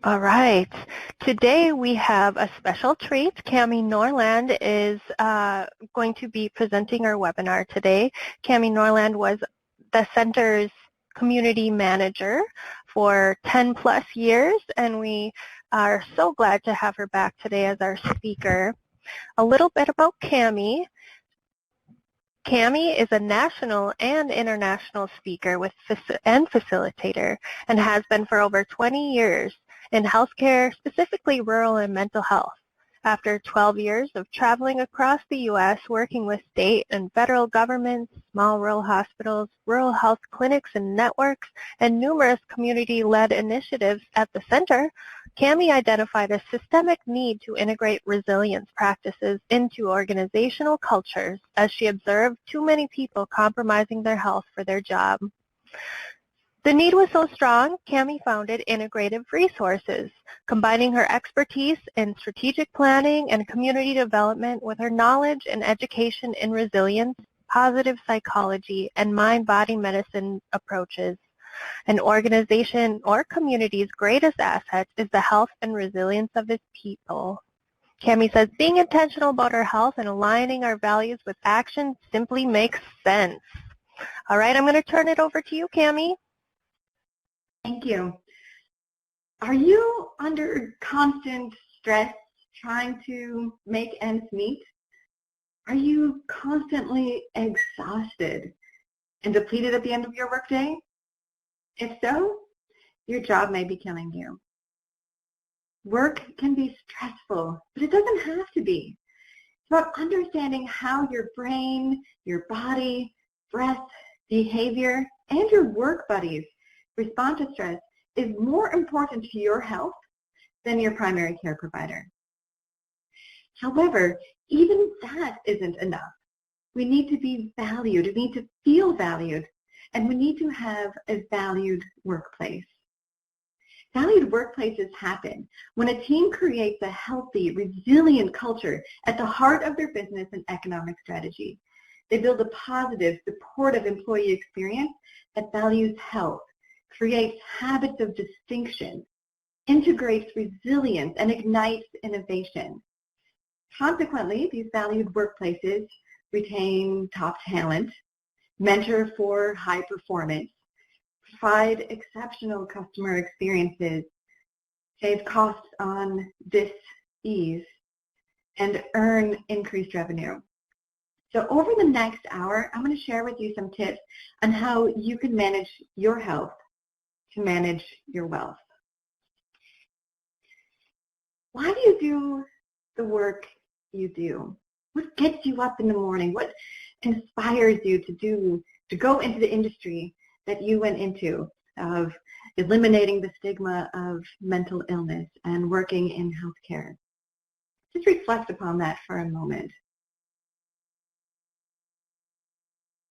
All right. Today we have a special treat. Cami Norland is going to be presenting our webinar today. Cami Norland was the center's community manager for 10 plus years, and we are so glad to have her back today as our speaker. A little bit about Cami. Cami is a national and international speaker and facilitator and has been for over 20 years in healthcare, specifically rural and mental health. After 12 years of traveling across the U.S. working with state and federal governments, small rural hospitals, rural health clinics and networks, and numerous community-led initiatives at the center, Cami identified a systemic need to integrate resilience practices into organizational cultures as she observed too many people compromising their health for their job. The need was so strong, Cami founded Integrative Resources, combining her expertise in strategic planning and community development with her knowledge and education in resilience, positive psychology, and mind-body medicine approaches. An organization or community's greatest asset is the health and resilience of its people. Cami says, being intentional about our health and aligning our values with action simply makes sense. All right, I'm going to turn it over to you, Cami. Thank you. Are you under constant stress trying to make ends meet? Are you constantly exhausted and depleted at the end of your workday? If so, your job may be killing you. Work can be stressful, but it doesn't have to be. It's about understanding how your brain, your body, breath, behavior, and your work buddies respond to stress is more important to your health than your primary care provider. However, even that isn't enough. We need to be valued, we need to feel valued, and we need to have a valued workplace. Valued workplaces happen when a team creates a healthy, resilient culture at the heart of their business and economic strategy. They build a positive, supportive employee experience that values health, creates habits of distinction, integrates resilience, and ignites innovation. Consequently, these valued workplaces retain top talent, mentor for high performance, provide exceptional customer experiences, save costs on dis-ease, and earn increased revenue. So over the next hour, I'm going to share with you some tips on how you can manage your health to manage your wealth. Why do you do the work you do? What gets you up in the morning? What inspires you to go into the industry that you went into, of eliminating the stigma of mental illness and working in healthcare? Just reflect upon that for a moment.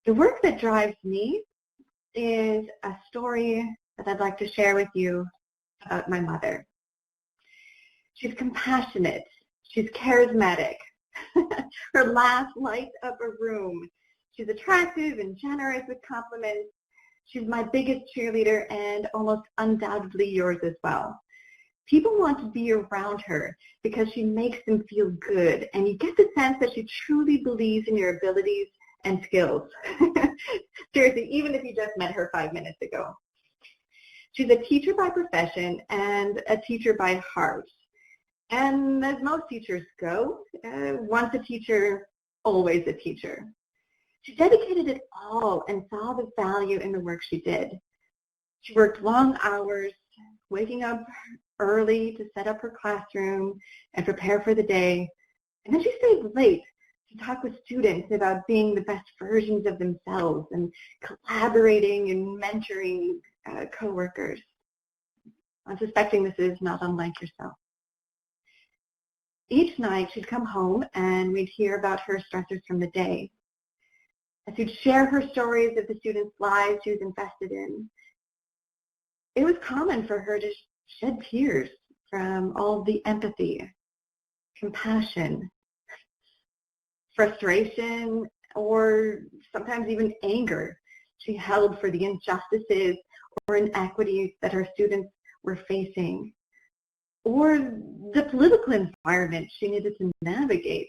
The work that drives me is a story that I'd like to share with you about my mother. She's compassionate. She's charismatic. Her laugh lights up a room. She's attractive and generous with compliments. She's my biggest cheerleader and almost undoubtedly yours as well. People want to be around her because she makes them feel good, and you get the sense that she truly believes in your abilities and skills. Seriously, even if you just met her 5 minutes ago. She's a teacher by profession and a teacher by heart. And as most teachers go, once a teacher, always a teacher. She dedicated it all and saw the value in the work she did. She worked long hours, waking up early to set up her classroom and prepare for the day. And then she stayed late to talk with students about being the best versions of themselves and collaborating and mentoring coworkers. I'm suspecting this is not unlike yourself. Each night she'd come home and we'd hear about her stressors from the day. As she'd share her stories of the students' lives she was invested in, it was common for her to shed tears from all the empathy, compassion, frustration, or sometimes even anger she held for the injustices or inequities that her students were facing. or the political environment she needed to navigate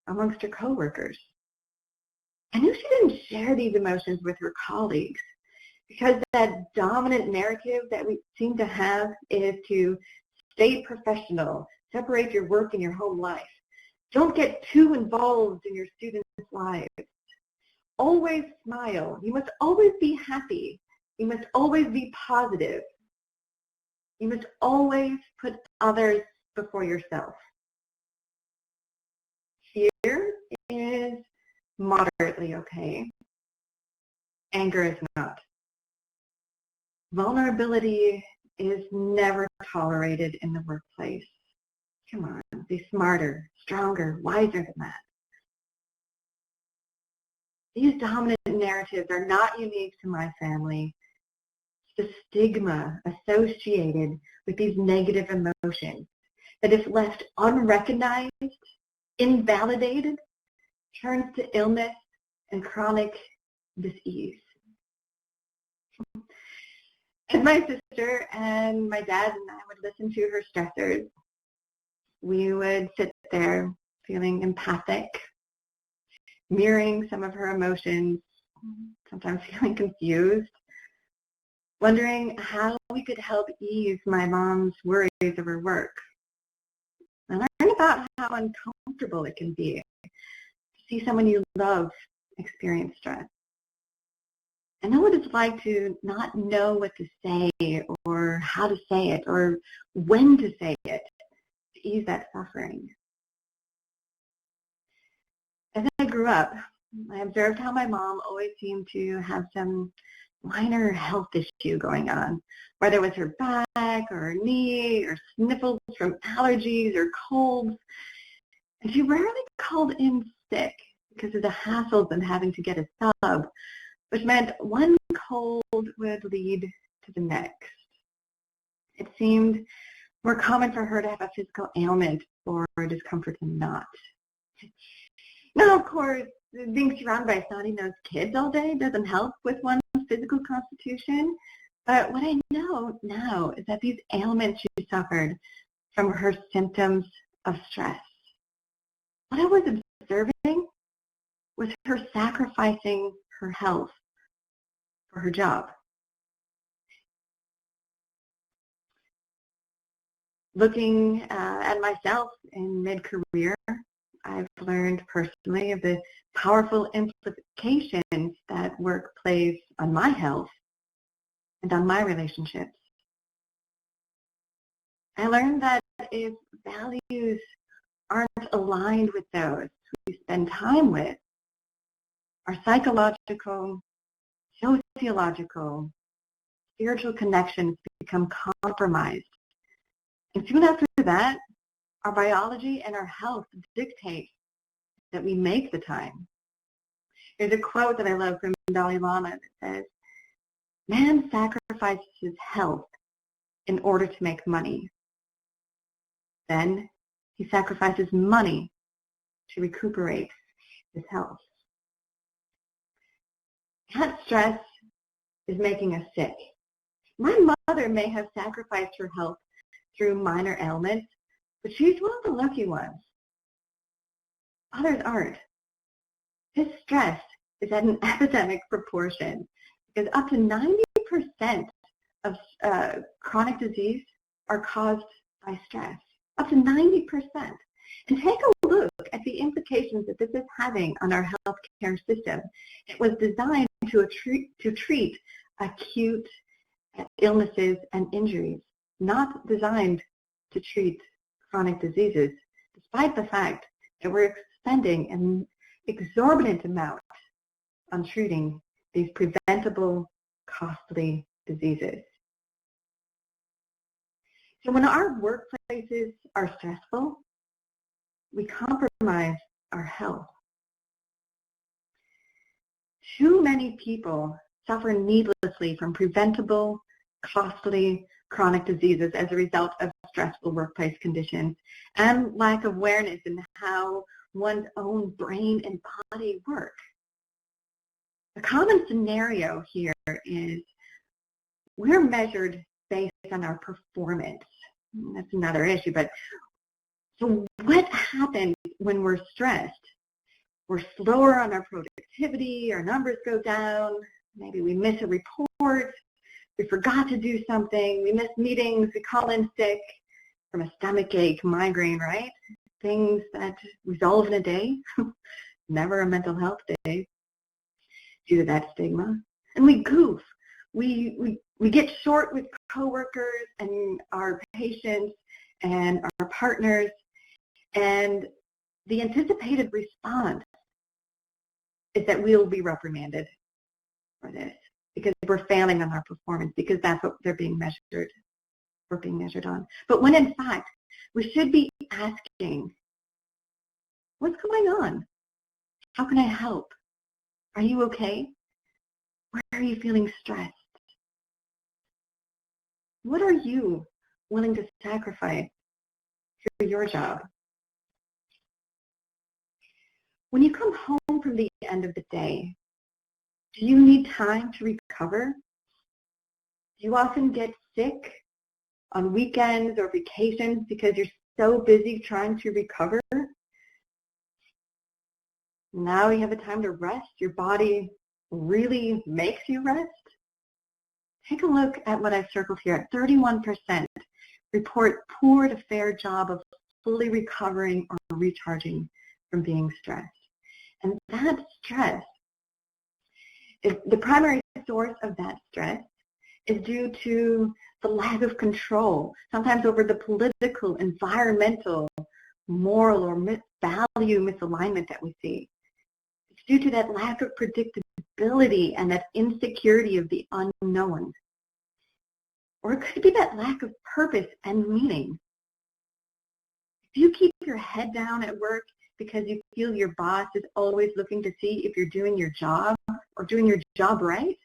amongst her coworkers. I knew she didn't share these emotions with her colleagues because that dominant narrative that we seem to have is to stay professional, separate your work and your home life. Don't get too involved in your students' lives. Always smile. You must always be happy. You must always be positive. You must always put others before yourself. Fear is moderately okay. Anger is not. Vulnerability is never tolerated in the workplace. Come on, be smarter, stronger, wiser than that. These dominant narratives are not unique to my family. The stigma associated with these negative emotions that if left unrecognized, invalidated, turns to illness and chronic disease. As my sister and my dad and I would listen to her stressors, we would sit there feeling empathic, mirroring some of her emotions, sometimes feeling confused, wondering how we could help ease my mom's worries over work. And I learned about how uncomfortable it can be to see someone you love experience stress. I know what it's like to not know what to say or how to say it or when to say it to ease that suffering. As I grew up, I observed how my mom always seemed to have some minor health issue going on, whether it was her back or her knee or sniffles from allergies or colds. And she rarely called in sick because of the hassles and having to get a sub, which meant one cold would lead to the next. It seemed more common for her to have a physical ailment or discomfort than not. Now, of course, being surrounded by snotty-nosed kids all day doesn't help with one's physical constitution, but what I know now is that these ailments she suffered from her symptoms of stress. What I was observing was her sacrificing her health for her job. Looking at myself in mid-career, I've learned personally of the powerful implications that work plays on my health and on my relationships. I learned that if values aren't aligned with those we spend time with, our psychological, sociological, spiritual connections become compromised. And soon after that, our biology and our health dictate that we make the time. There's a quote that I love from Dalai Lama that says, "Man sacrifices his health in order to make money. Then he sacrifices money to recuperate his health." That stress is making us sick. My mother may have sacrificed her health through minor ailments, but she's one of the lucky ones. Others aren't. This stress is at an epidemic proportion because up to 90% of chronic disease are caused by stress. Up to 90%. And take a look at the implications that this is having on our healthcare system. It was designed to treat acute illnesses and injuries, not designed to treat chronic diseases, despite the fact that we're spending an exorbitant amount on treating these preventable, costly diseases. So when our workplaces are stressful, we compromise our health. Too many people suffer needlessly from preventable, costly, chronic diseases as a result of stressful workplace conditions and lack of awareness in how one's own brain and body work. The common scenario here is we're measured based on our performance, That's another issue. But so what happens when we're stressed? We're slower on our productivity, our numbers go down, maybe we miss a report, we forgot to do something, we miss meetings, we call in sick from a stomach ache, migraine, right? Things that resolve in a day, never a mental health day due to that stigma. And we goof. We get short with coworkers and our patients and our partners, and the anticipated response is that we'll be reprimanded for this because we're failing on our performance, because that's what we're being measured on. But when in fact, we should be asking, what's going on? How can I help? Are you okay? Where are you feeling stressed? What are you willing to sacrifice for your job? When you come home from the end of the day, do you need time to recover? Do you often get sick on weekends or vacations because you're so busy trying to recover? Now you have a time to rest. Your body really makes you rest. Take a look at what I've circled here. 31% report poor to fair job of fully recovering or recharging from being stressed. And that stress, the primary source of that stress is due to the lack of control, sometimes over the political, environmental, moral, or value misalignment that we see. It's due to that lack of predictability and that insecurity of the unknown. Or it could be that lack of purpose and meaning. If you keep your head down at work because you feel your boss is always looking to see if you're doing your job or doing your job right,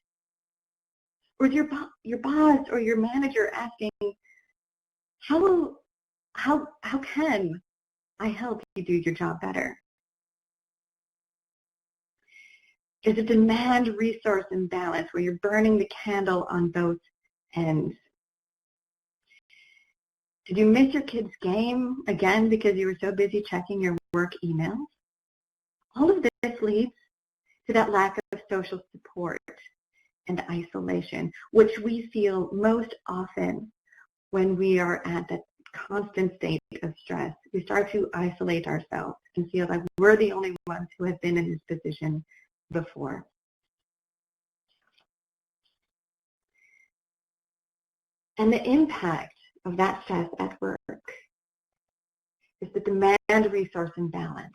or is your boss or your manager asking, how can I help you do your job better? There's a demand-resource imbalance where you're burning the candle on both ends. Did you miss your kid's game again because you were so busy checking your work emails? All of this leads to that lack of social support and isolation, which we feel most often when we are at that constant state of stress. We start to isolate ourselves and feel like we're the only ones who have been in this position before. And the impact of that stress at work is the demand-resource imbalance.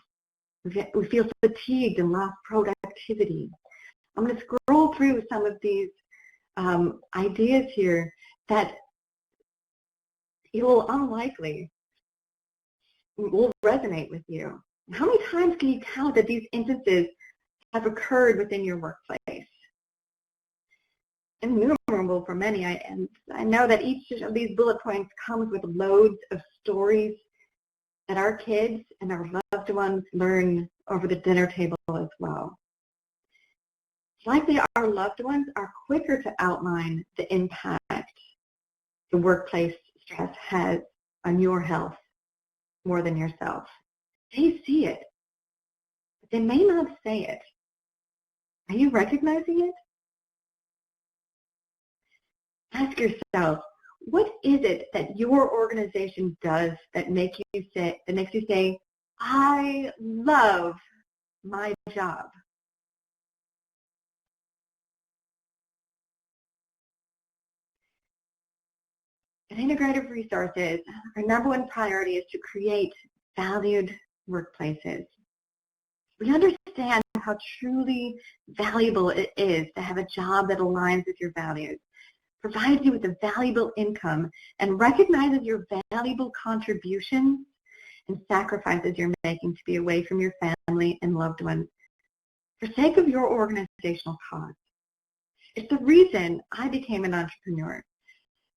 We feel fatigued and lost productivity. I'm going to scroll through some of these ideas here that it will unlikely will resonate with you. How many times can you count that these instances have occurred within your workplace? Innumerable for many, and I know that each of these bullet points comes with loads of stories that our kids and our loved ones learn over the dinner table as well. Likely our loved ones are quicker to outline the impact the workplace stress has on your health more than yourself. They see it, but they may not say it. Are you recognizing it? Ask yourself, what is it that your organization does that makes you say, I love my job? At Integrative Resources, our number one priority is to create valued workplaces. We understand how truly valuable it is to have a job that aligns with your values, provides you with a valuable income, and recognizes your valuable contributions and sacrifices you're making to be away from your family and loved ones for sake of your organizational cause. It's the reason I became an entrepreneur.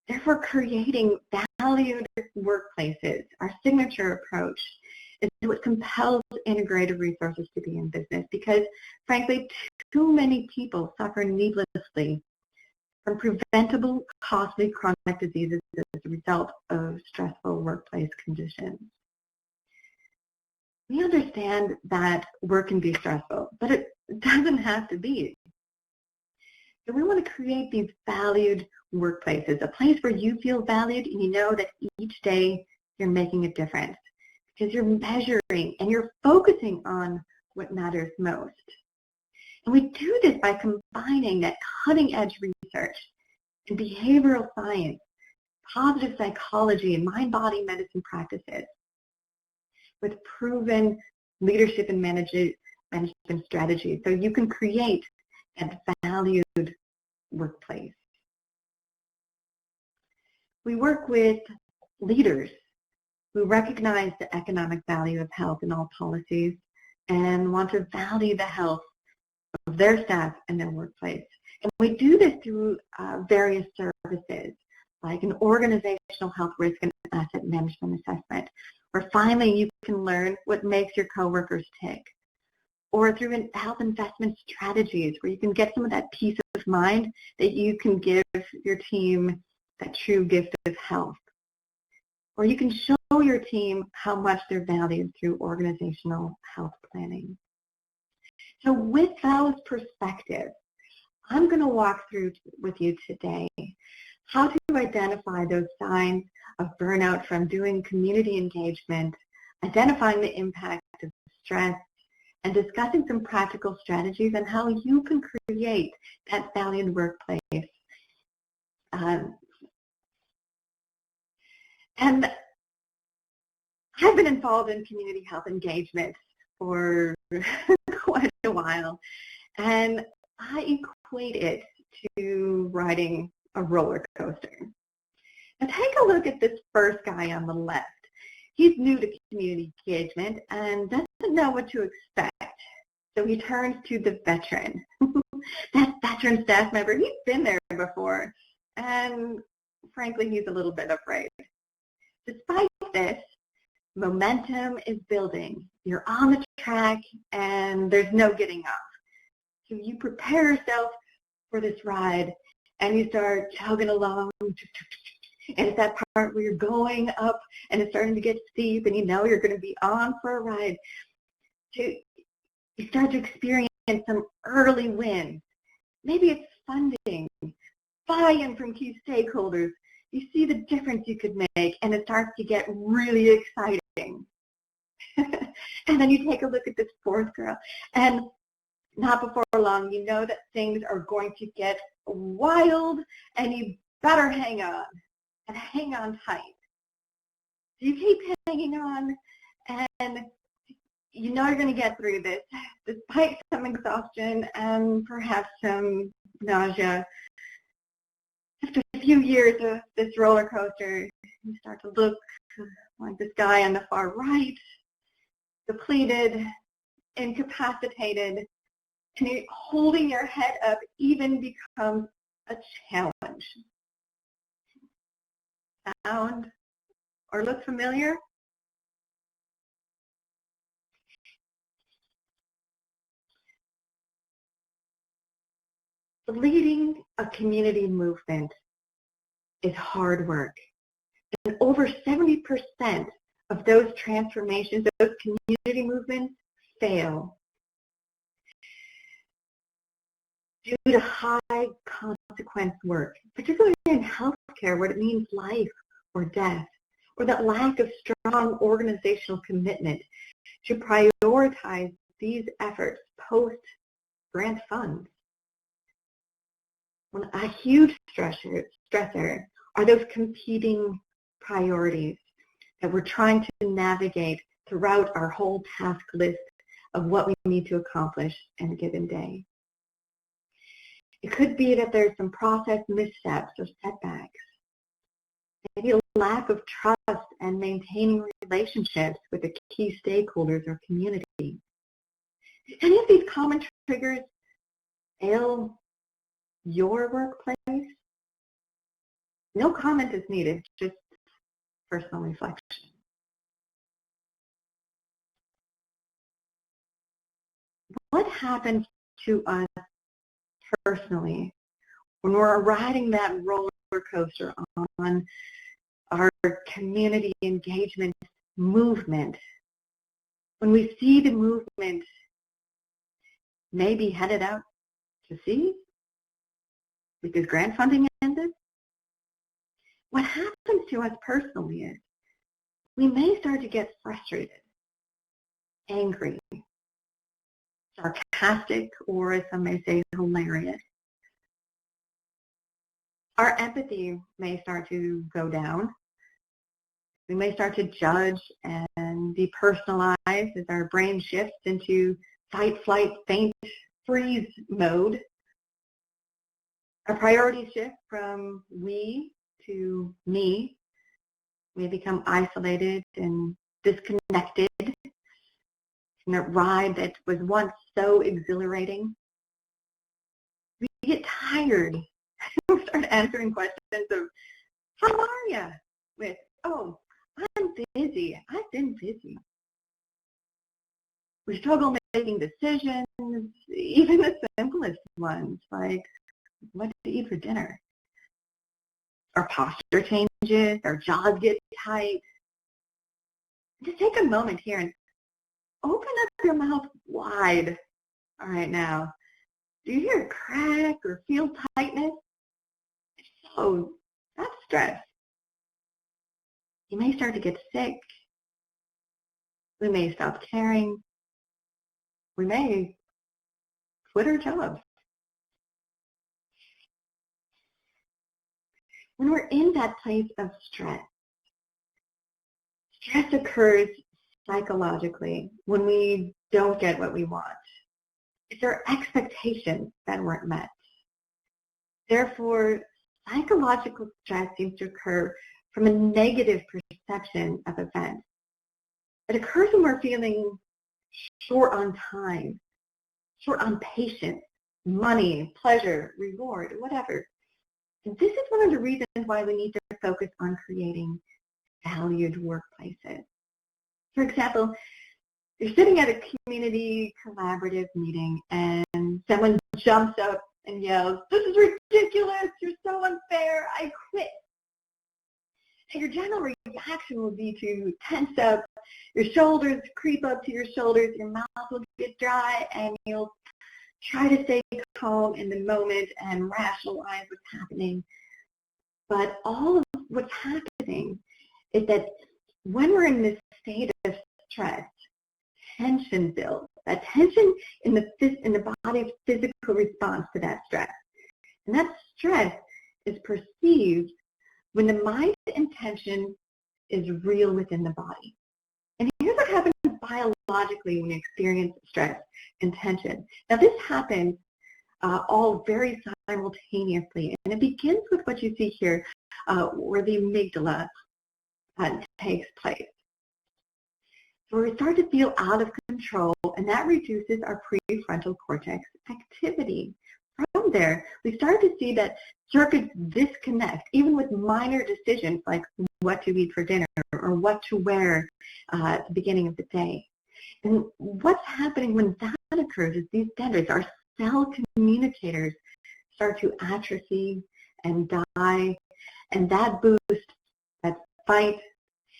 Therefore, creating valued workplaces, our signature approach, is what compels Integrative Resources to be in business, because, frankly, too many people suffer needlessly from preventable, costly chronic diseases as as a result of stressful workplace conditions. We understand that work can be stressful, but it doesn't have to be. So we want to create these valued workplaces, a place where you feel valued and you know that each day you're making a difference because you're measuring and you're focusing on what matters most. And we do this by combining that cutting-edge research and behavioral science, positive psychology, and mind-body medicine practices with proven leadership and management strategies so you can create a valued workplace. We work with leaders who recognize the economic value of health in all policies and want to value the health of their staff and their workplace. And we do this through various services, like an organizational health risk and asset management assessment, where finally you can learn what makes your coworkers tick. Or through health investment strategies, where you can get some of that peace of mind that you can give your team that true gift of health. Or you can show your team how much they're valued through organizational health planning. So with those perspectives, I'm going to walk through with you today how to identify those signs of burnout from doing community engagement, identifying the impact of stress, and discussing some practical strategies on how you can create that valued workplace. And I've been involved in community health engagement for quite a while, and I equate it to riding a roller coaster. Now take a look at this first guy on the left. He's new to community engagement and doesn't know what to expect. So he turns to the veteran. That veteran staff member, he's been there before, and frankly, he's a little bit afraid. Despite this, momentum is building. You're on the track, and there's no getting off. So you prepare yourself for this ride, and you start chugging along. And it's that part where you're going up, and it's starting to get steep, and you know you're going to be on for a ride. So you start to experience some early wins. Maybe it's funding, buy-in from key stakeholders. You see the difference you could make, and it starts to get really exciting. And then you take a look at this fourth girl, and not before long, you know that things are going to get wild, and you better hang on, and hang on tight. So you keep hanging on, and you know you're going to get through this, despite some exhaustion and perhaps some nausea. After a few years of this roller coaster, you start to look like this guy on the far right, depleted, incapacitated, and holding your head up even becomes a challenge. Sound or look familiar? Leading a community movement is hard work. And over 70% of those transformations, those community movements, fail due to high consequence work, particularly in healthcare where it means life or death, or that lack of strong organizational commitment to prioritize these efforts post-grant funds. A huge stressor are those competing priorities that we're trying to navigate throughout our whole task list of what we need to accomplish in a given day. It could be that there's some process missteps or setbacks. Maybe a lack of trust and maintaining relationships with the key stakeholders or community. Do any of these common triggers ail your workplace? No comment is needed, just personal reflection. What happens to us personally when we're riding that roller coaster on our community engagement movement, when we see the movement maybe headed out to sea because grant funding ended, what happens to us personally is we may start to get frustrated, angry, sarcastic, or as some may say, hilarious. Our empathy may start to go down. We may start to judge and depersonalize as our brain shifts into fight, flight, faint, freeze mode. Our priorities shift from we to me. We become isolated and disconnected from that ride that was once so exhilarating. We get tired. We start answering questions of, how are you? With, oh, I'm busy. I've been busy. We struggle making decisions, even the simplest ones, like what to eat for dinner. Our posture changes, our jaws get tight. Just take a moment here and open up your mouth wide. All right, now, do you hear a crack or feel tightness? If so, that's stress. You may start to get sick. We may stop caring. We may quit our jobs. When we're in that place of stress, stress occurs psychologically when we don't get what we want. It's our expectations that weren't met. Therefore, psychological stress seems to occur from a negative perception of events. It occurs when we're feeling short on time, short on patience, money, pleasure, reward, whatever. And this is one of the reasons why we need to focus on creating valued workplaces. For example, you're sitting at a community collaborative meeting and someone jumps up and yells, "This is ridiculous, you're so unfair, I quit." And your general reaction will be to tense up, your shoulders creep up to your shoulders, your mouth will get dry, and you'll try to stay calm in the moment and rationalize what's happening. But all of what's happening is that when we're in this state of stress, tension builds. That tension in the body's physical response to that stress. And that stress is perceived when the mind intention is real within the body. And here's what happens biologically when you experience stress and tension. Now this happens all very simultaneously, and it begins with what you see here, where the amygdala takes place. So we start to feel out of control, and that reduces our prefrontal cortex activity. From there, we start to see that circuits disconnect, even with minor decisions like what to eat for dinner or what to wear at the beginning of the day. And what's happening when that occurs is these dendrites, our cell communicators, start to atrophy and die, and that boosts that fight,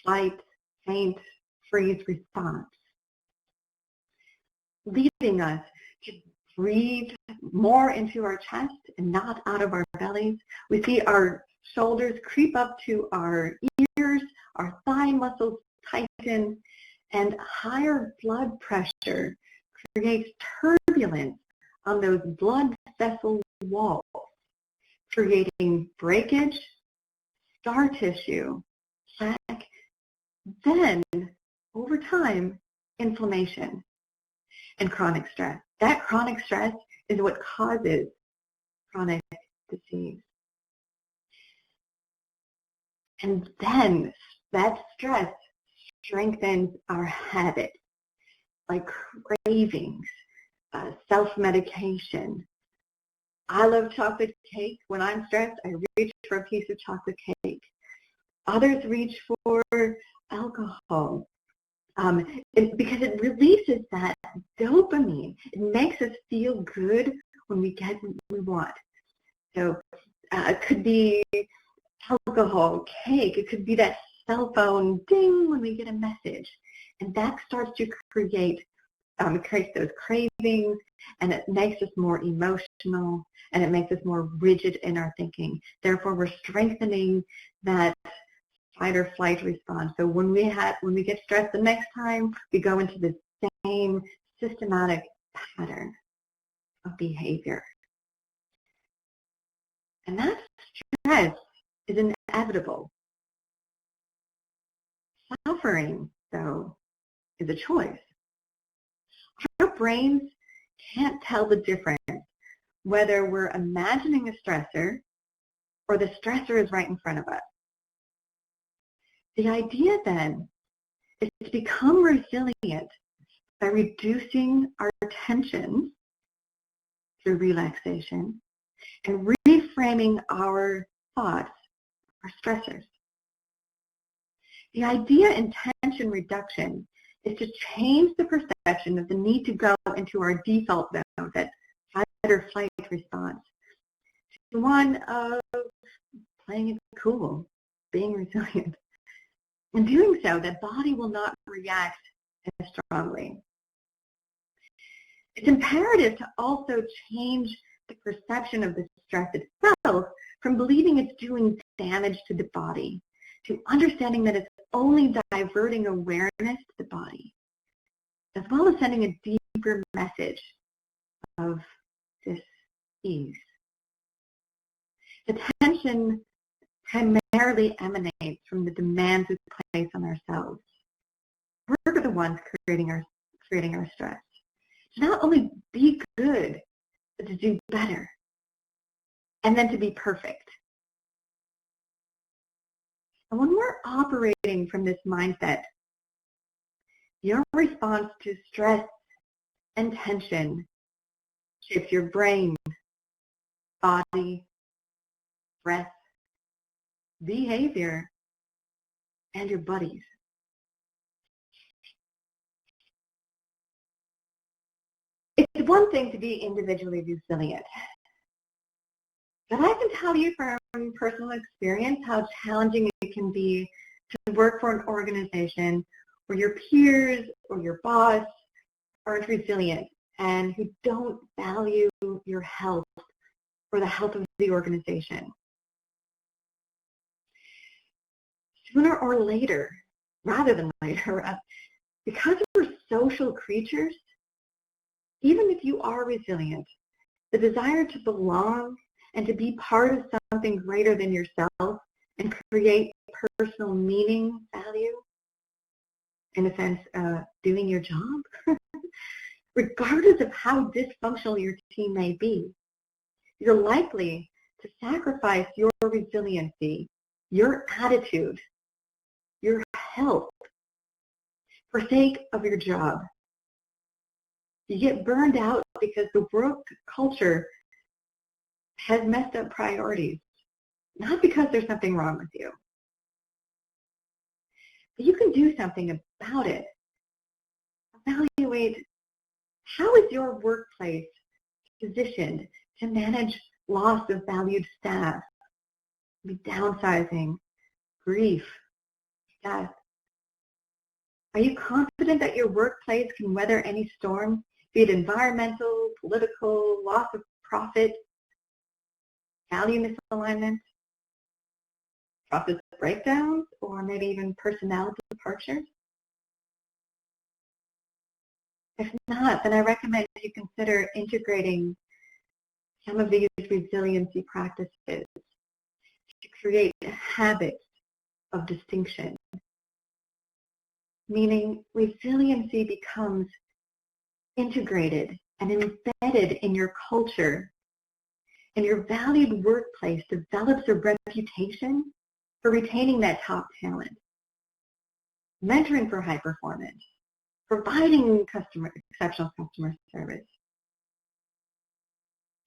flight, faint, freeze response, leading us to breathe more into our chest and not out of our bellies. We see our shoulders creep up to our ears, our thigh muscles tighten, and higher blood pressure creates turbulence on those blood vessel walls, creating breakage, scar tissue, plaque, then over time, inflammation and chronic stress. That chronic stress is what causes chronic disease. And then that stress strengthens our habits, like cravings, self-medication. I love chocolate cake. When I'm stressed, I reach for a piece of chocolate cake. Others reach for alcohol. Because it releases that dopamine. It makes us feel good when we get what we want. So it could be alcohol, cake. It could be that cell phone ding when we get a message. And that starts to create creates those cravings, and it makes us more emotional, and it makes us more rigid in our thinking. Therefore, we're strengthening that fight or flight response. So when we get stressed the next time, we go into the same systematic pattern of behavior. And that stress is inevitable. Suffering, though, is a choice. Our brains can't tell the difference whether we're imagining a stressor or the stressor is right in front of us. The idea then is to become resilient by reducing our tension through relaxation and reframing our thoughts, our stressors. The idea in tension reduction is to change the perception of the need to go into our default zone, that fight or flight response, to one of playing it cool, being resilient. In doing so, the body will not react as strongly. It's imperative to also change the perception of the stress itself from believing it's doing damage to the body to understanding that it's only diverting awareness to the body, as well as sending a deeper message of dis-ease. The tension primarily emanates from the demands we place on ourselves. We're the ones creating our stress. To not only be good, but to do better, and then to be perfect. And when we're operating from this mindset, your response to stress and tension shapes your brain, body, breath, behavior, and your buddies. It's one thing to be individually resilient, but I can tell you from personal experience how challenging it can be to work for an organization where your peers or your boss aren't resilient and who don't value your health or the health of the organization. Sooner or later, rather than later, because we're social creatures, even if you are resilient, the desire to belong and to be part of something greater than yourself and create personal meaning, value, in a sense, doing your job, regardless of how dysfunctional your team may be, you're likely to sacrifice your resiliency, your attitude, your health for sake of your job. You get burned out because the work culture has messed up priorities, not because there's something wrong with you. But you can do something about it. Evaluate how is your workplace positioned to manage loss of valued staff, downsizing, grief, death. Are you confident that your workplace can weather any storm, be it environmental, political, loss of profit, value misalignment, process breakdowns, or maybe even personnel departures? If not, then I recommend you consider integrating some of these resiliency practices to create habits of distinction. Meaning resiliency becomes integrated and embedded in your culture, and your valued workplace develops a reputation for retaining that top talent, mentoring for high performance, providing exceptional customer service,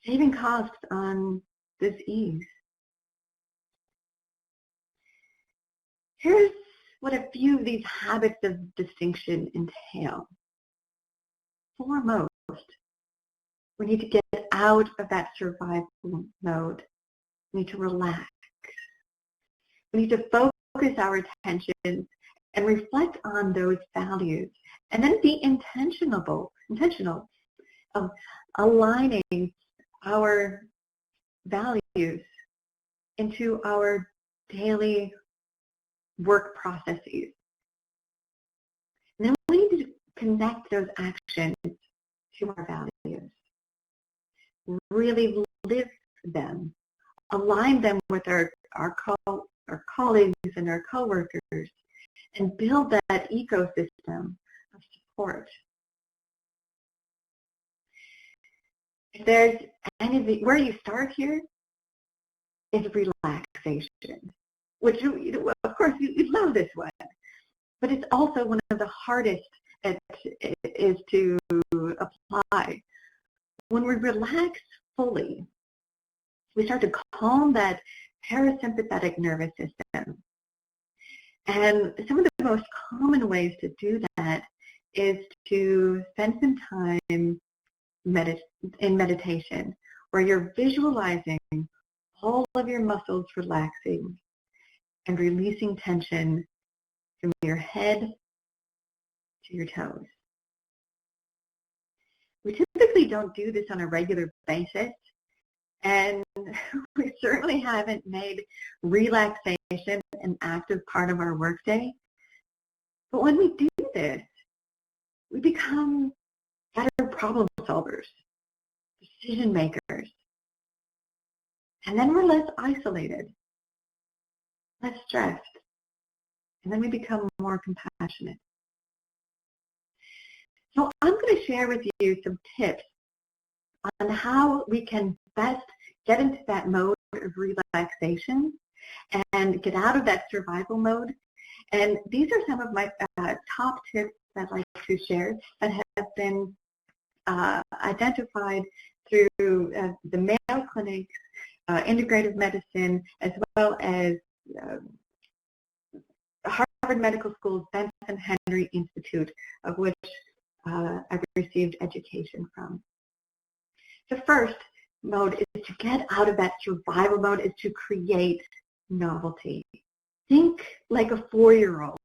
saving costs on dis-ease. Here's what a few of these habits of distinction entail. Foremost, we need to get out of that survival mode. We need to relax. We need to focus our attention and reflect on those values, and then be intentional of aligning our values into our daily work processes. And then we need to connect those actions to our values. Really live them. Align them with our colleagues and our coworkers, and build that ecosystem of support. If there's anything, where you start here is relaxation, which, of course, you love this one, but it's also one of the hardest is to apply. When we relax fully, we start to calm that parasympathetic nervous system. And some of the most common ways to do that is to spend some time in meditation, where you're visualizing all of your muscles relaxing and releasing tension from your head to your toes. We typically don't do this on a regular basis, and we certainly haven't made relaxation an active part of our workday. But when we do this, we become better problem solvers, decision makers, and then we're less isolated, less stressed, and then we become more compassionate. So I'm going to share with you some tips on how we can best get into that mode of relaxation and get out of that survival mode. And these are some of my top tips that I'd like to share that have been identified through the Mayo Clinic, integrative medicine, as well as Harvard Medical School's Benson Henry Institute, of which I've received education from. The first mode is to get out of that survival mode, is to create novelty. Think like a 4-year-old.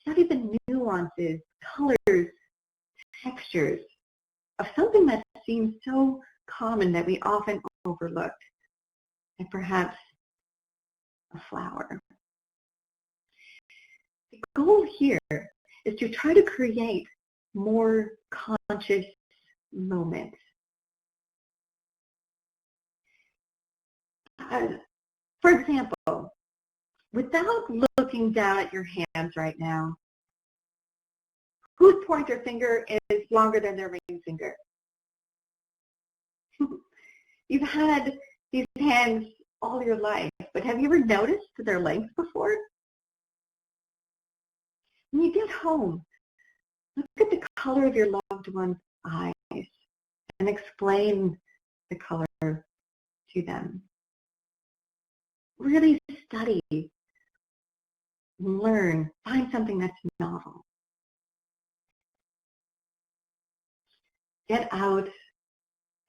Study the nuances, colors, textures of something that seems so common that we often overlook, and perhaps a flower. The goal here is to try to create more conscious moments. For example, without looking down at your hands right now, whose pointer finger is longer than their ring finger? You've had these hands all your life, but have you ever noticed their length before? When you get home, look at the color of your loved one's eyes and explain the color to them. Really study, learn, find something that's novel. Get out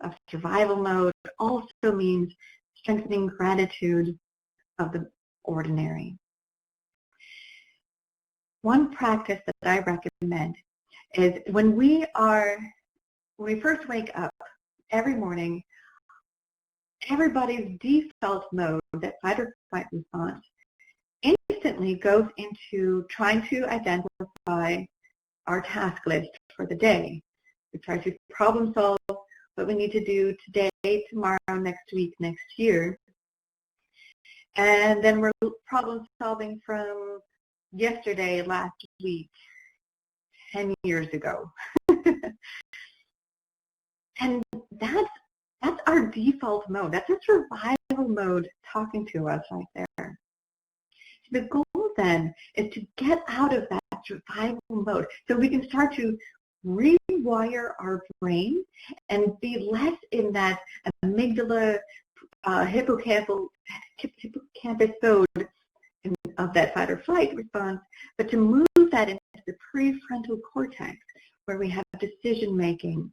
of survival mode also means strengthening gratitude of the ordinary. One practice that I recommend is when we first wake up every morning, everybody's default mode, that fight or flight response, instantly goes into trying to identify our task list for the day. We try to problem solve what we need to do today, tomorrow, next week, next year. And then we're problem solving from yesterday, last week, 10 years ago. And that's our default mode. That's a survival mode talking to us right there. So the goal then is to get out of that survival mode so we can start to rewire our brain and be less in that amygdala, hippocampus mode of that fight or flight response, but to move that into the prefrontal cortex, where we have decision making,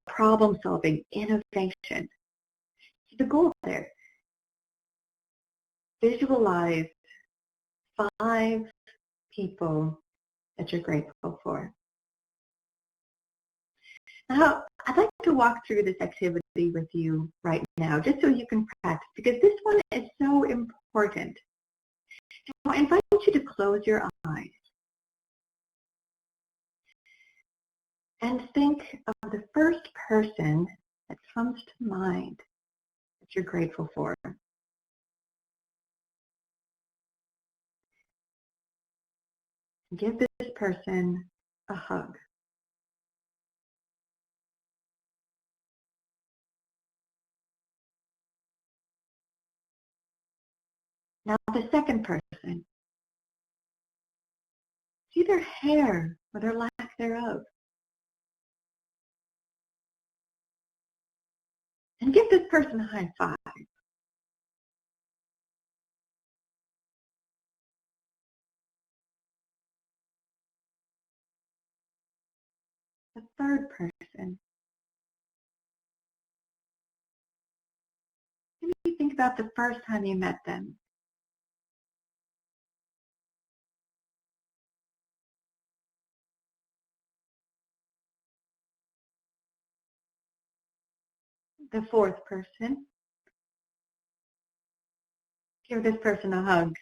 problem solving, innovation. So the goal there visualize 5 people that you're grateful for. Now, I'd like to walk through this activity with you right now, just so you can practice, because this one is so important. So I invite you to close your eyes and think of the first person that comes to mind that you're grateful for. Give this person a hug. Now the second person, see their hair or their lack thereof. And give this person a high five. The third person, maybe think about the first time you met them. The fourth person, give this person a hug.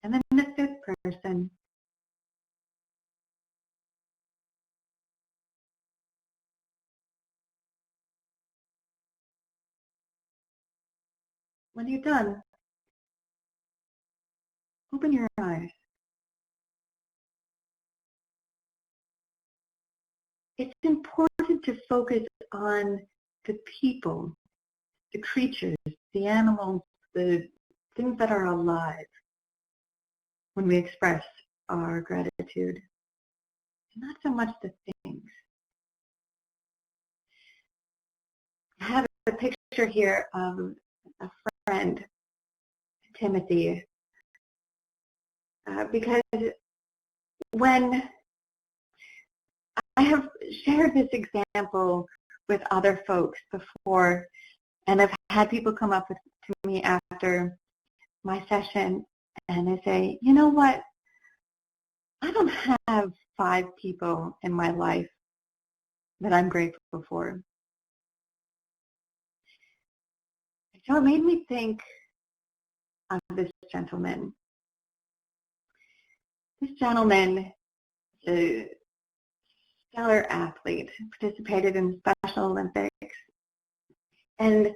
And then the fifth person, when you're done, open your eyes. It's important to focus on the people, the creatures, the animals, the things that are alive when we express our gratitude, and not so much the things. I have a picture here of a friend, Timothy, because when I have shared this example with other folks before, and I've had people come up to me after my session and they say, you know what, I don't have 5 people in my life that I'm grateful for. So it made me think of this gentleman. This gentleman is a stellar athlete, participated in the Special Olympics, and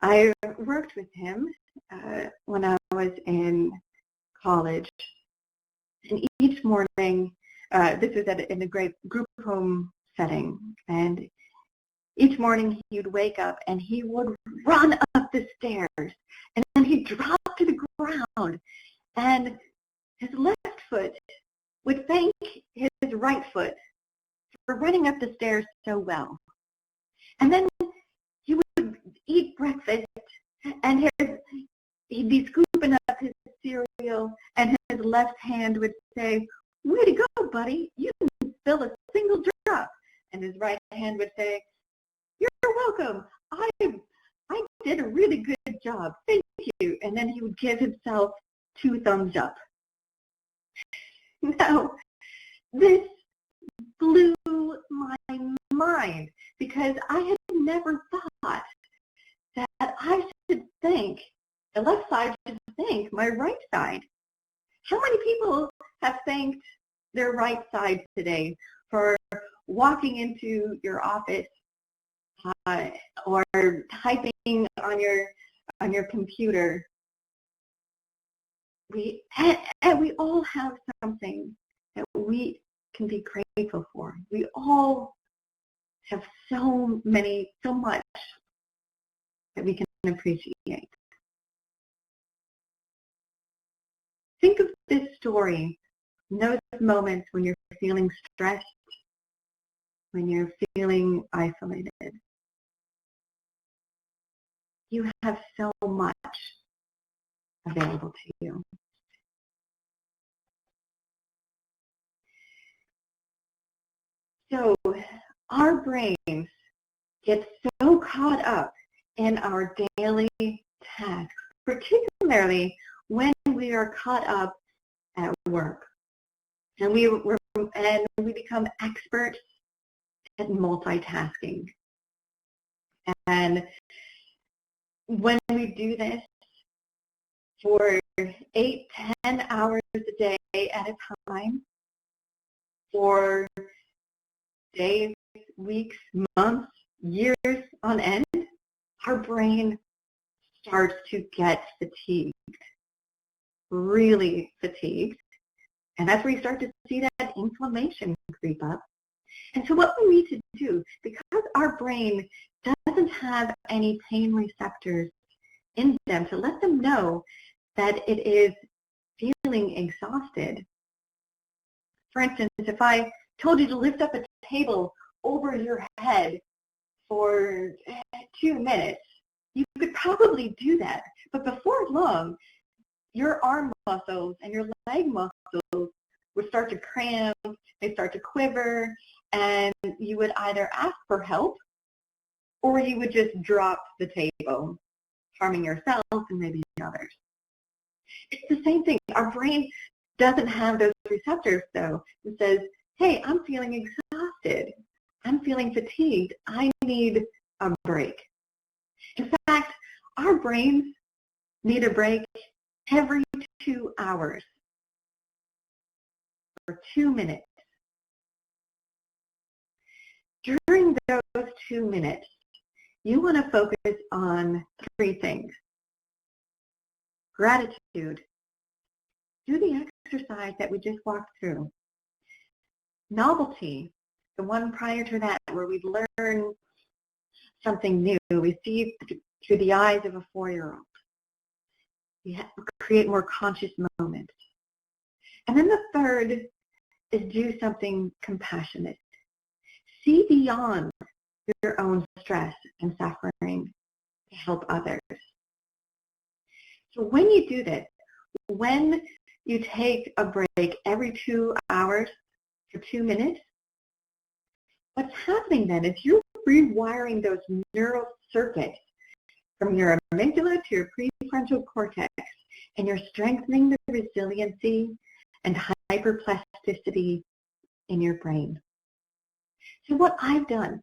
I worked with him when I was in college. And each morning, this was in a great group home setting, and each morning he would wake up and he would run up the stairs, and then he'd drop to the ground, and his left foot would thank his right foot for running up the stairs so well. And then he would eat breakfast, and he'd be scooping up his cereal, and his left hand would say, way to go, buddy, you didn't spill a single drop. And his right hand would say, you're welcome, I did a really good job, thank you. And then he would give himself 2 thumbs up. Now, this blew my mind, because I had never thought that I should thank, the left side should thank my right side. How many people have thanked their right side today for walking into your office or typing on your computer? We all have something that we can be grateful for. We all have so much that we can appreciate. Think of this story, in those moments when you're feeling stressed, when you're feeling isolated. You have so much available to you. So our brains get so caught up in our daily tasks, particularly when we are caught up at work. And we become experts at multitasking. And when we do this for 8, 10 hours a day at a time, for days, weeks, months, years on end, our brain starts to get fatigued, really fatigued. And that's where you start to see that inflammation creep up. And so what we need to do, because our brain doesn't have any pain receptors in them to let them know that it is feeling exhausted. For instance, if I told you to lift up a table over your head for 2 minutes, you could probably do that. But before long, your arm muscles and your leg muscles would start to cramp, they start to quiver, and you would either ask for help or you would just drop the table, harming yourself and maybe others. It's the same thing. Our brain doesn't have those receptors, though. It says, hey, I'm feeling exhausted. I'm feeling fatigued. I need a break. In fact, our brains need a break every 2 hours for 2 minutes. During those 2 minutes, you want to focus on 3 things. Gratitude. Do the exercise that we just walked through. Novelty, the one prior to that where we learn something new. We see through the eyes of a 4-year-old. We create more conscious moments. And then the third is do something compassionate. See beyond your own stress and suffering to help others. So when you do this, when you take a break every 2 hours for 2 minutes, what's happening then is you're rewiring those neural circuits from your amygdala to your prefrontal cortex, and you're strengthening the resiliency and hyperplasticity in your brain. So what I've done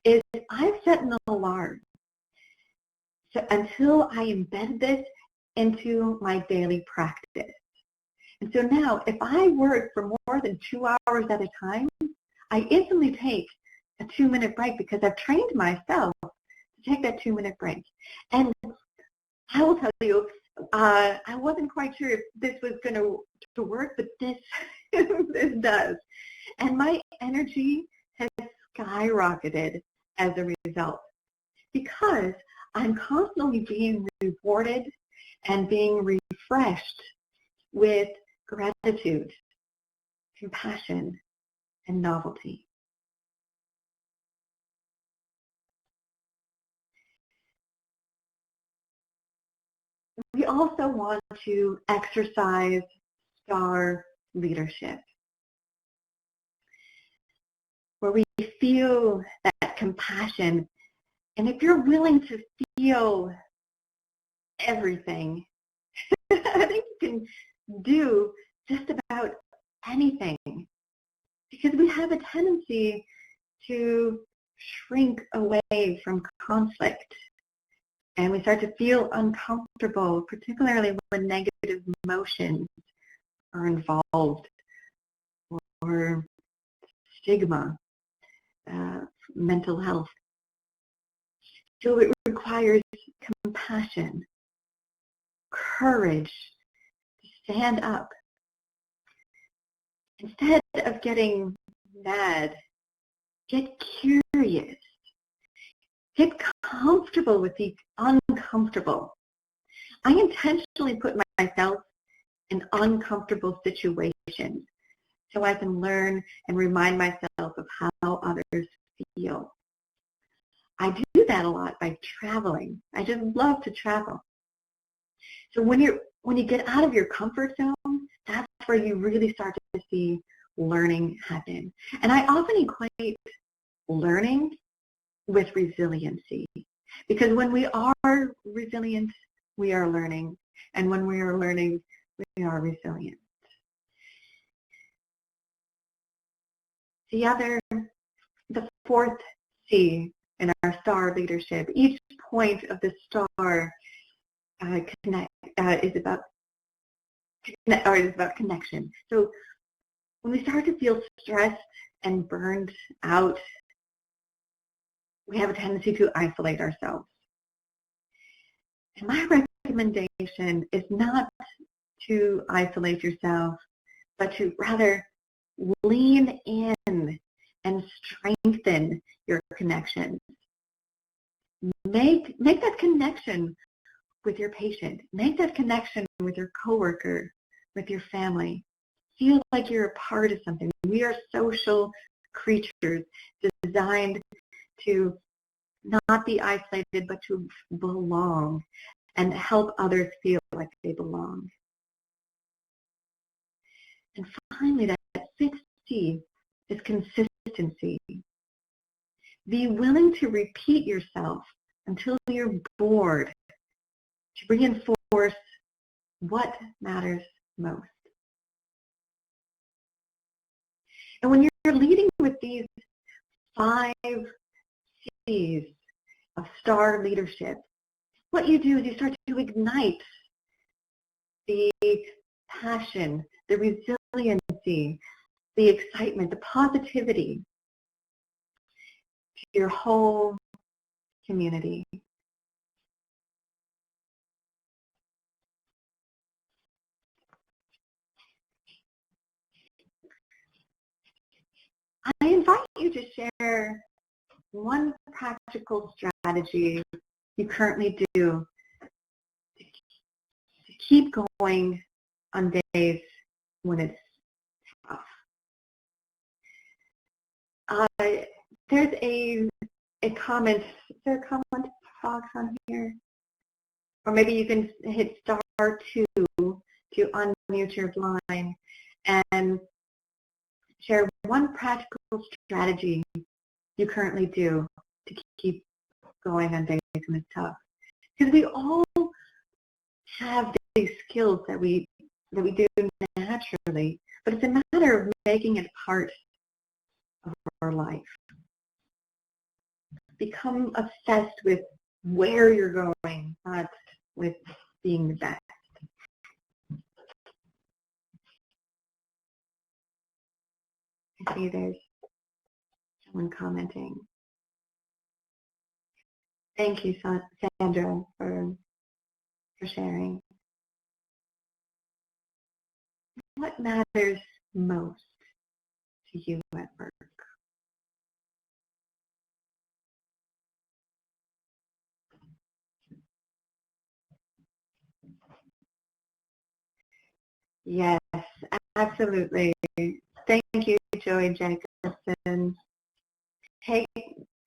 is I've set an alarm until I embed this into my daily practice. And so now, if I work for more than 2 hours at a time, I instantly take a 2-minute break because I've trained myself to take that 2-minute break. And I will tell you, I wasn't quite sure if this was going to work, but this does. And my energy has skyrocketed as a result because I'm constantly being rewarded and being refreshed with gratitude, compassion, and novelty. We also want to exercise star leadership, where we feel that compassion. And if you're willing to feel everything, I think you can do just about anything, because we have a tendency to shrink away from conflict, and we start to feel uncomfortable, particularly when negative emotions are involved, or stigma, mental health. So it requires compassion, courage to stand up. Instead of getting mad, get curious. Get comfortable with the uncomfortable. I intentionally put myself in uncomfortable situations so I can learn and remind myself of how others feel. I do that a lot by traveling. I just love to travel. So when you get out of your comfort zone, that's where you really start to see learning happen. And I often equate learning with resiliency, because when we are resilient, we are learning. And when we are learning, we are resilient. The fourth C in our star leadership, each point of the star is about connection. So when we start to feel stressed and burned out, we have a tendency to isolate ourselves. And my recommendation is not to isolate yourself, but to rather lean in and strengthen your connection. Make that connection with your patient. Make that connection with your coworker, with your family. Feel like you're a part of something. We are social creatures designed to not be isolated, but to belong and help others feel like they belong. And finally, that fifth C is consistency. Be willing to repeat yourself until you're bored, to reinforce what matters most. And when you're leading with these 5 C's of star leadership, what you do is you start to ignite the passion, the resiliency, the excitement, the positivity to your whole community. I invite you to share one practical strategy you currently do to keep going on days when it's tough. There's a comment. Is there a comment box on here? Or maybe you can hit *2 to unmute your line and share one practical strategy you currently do to keep going on days when it's tough. Because we all have these skills that we do naturally, but it's a matter of making it part of our life. Become obsessed with where you're going, not with being the best. I see there's someone commenting. Thank you, Sandra, for sharing. What matters most to you at work? Yes, absolutely. Thank you, Joey Jacobson.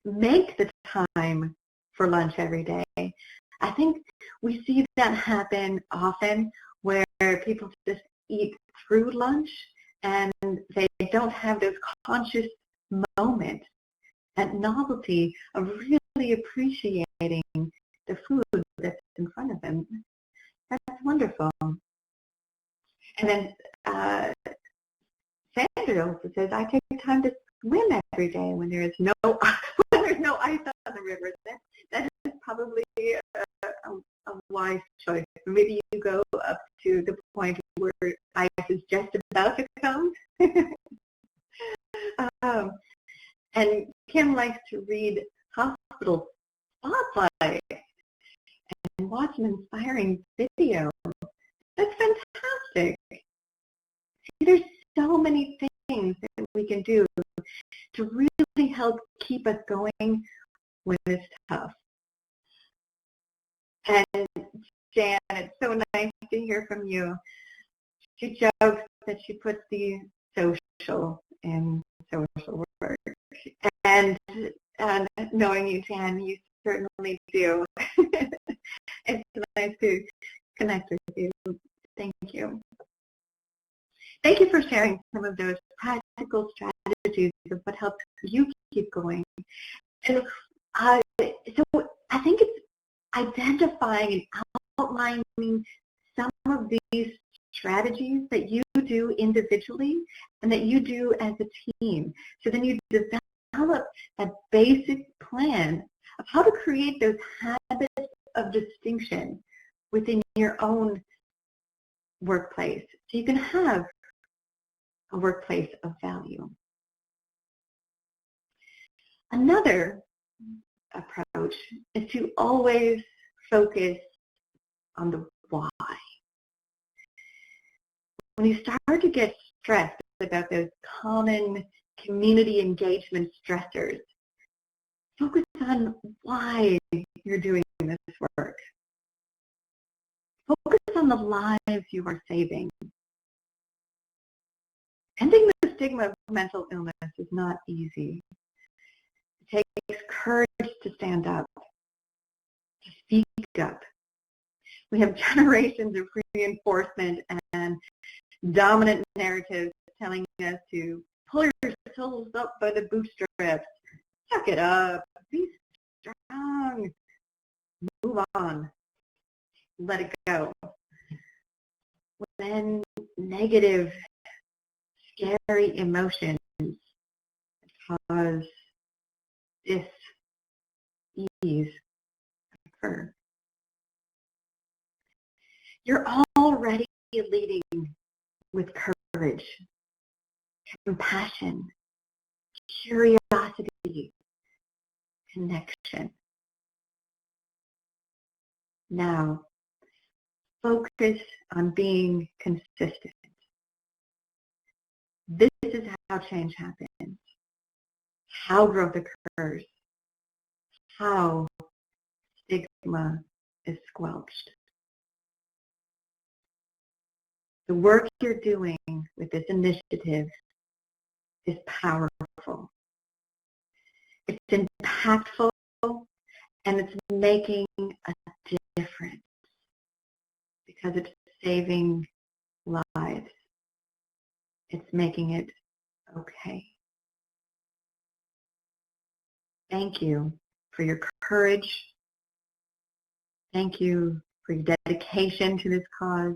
Make the time for lunch every day. I think we see that happen often where people just eat through lunch and they don't have those conscious moments at Novelty of really appreciating the food that's in front of them. That's wonderful. And then Sandra also says, I take time to swim every day when there's no ice on the river. That is probably a wise choice. Maybe you go up to the point where ice is just about to come. And Kim likes to read hospital spotlight and watch an inspiring video. That's fantastic. There's so many things that we can do to really help keep us going when it's tough. And Jan, it's so nice to hear from you. She jokes that she puts the social in social work. And knowing you, Jan, you certainly do. It's nice to connect with you. Thank you. Thank you for sharing some of those practical strategies of what helps you keep going. And so I think it's identifying and outlining some of these strategies that you do individually and that you do as a team. So then you develop a basic plan of how to create those habits of distinction within your own workplace so you can have a workplace of value. Another approach is to always focus on the why. When you start to get stressed about those common community engagement stressors, focus on why you're doing this work. Focus on the lives you are saving. Ending the stigma of mental illness is not easy. It takes courage to stand up, to speak up. We have generations of reinforcement and dominant narratives telling us to pull yourselves up by the bootstraps, suck it up, be strong, move on, let it go. When negative, scary emotions cause dis-ease occur, you're already leading with courage, compassion, curiosity, connection. Now, focus on being consistent. This is how change happens, how growth occurs, how stigma is squelched. The work you're doing with this initiative is powerful. It's impactful, and it's making a difference because it's saving lives. It's making it okay. Thank you for your courage. Thank you for your dedication to this cause.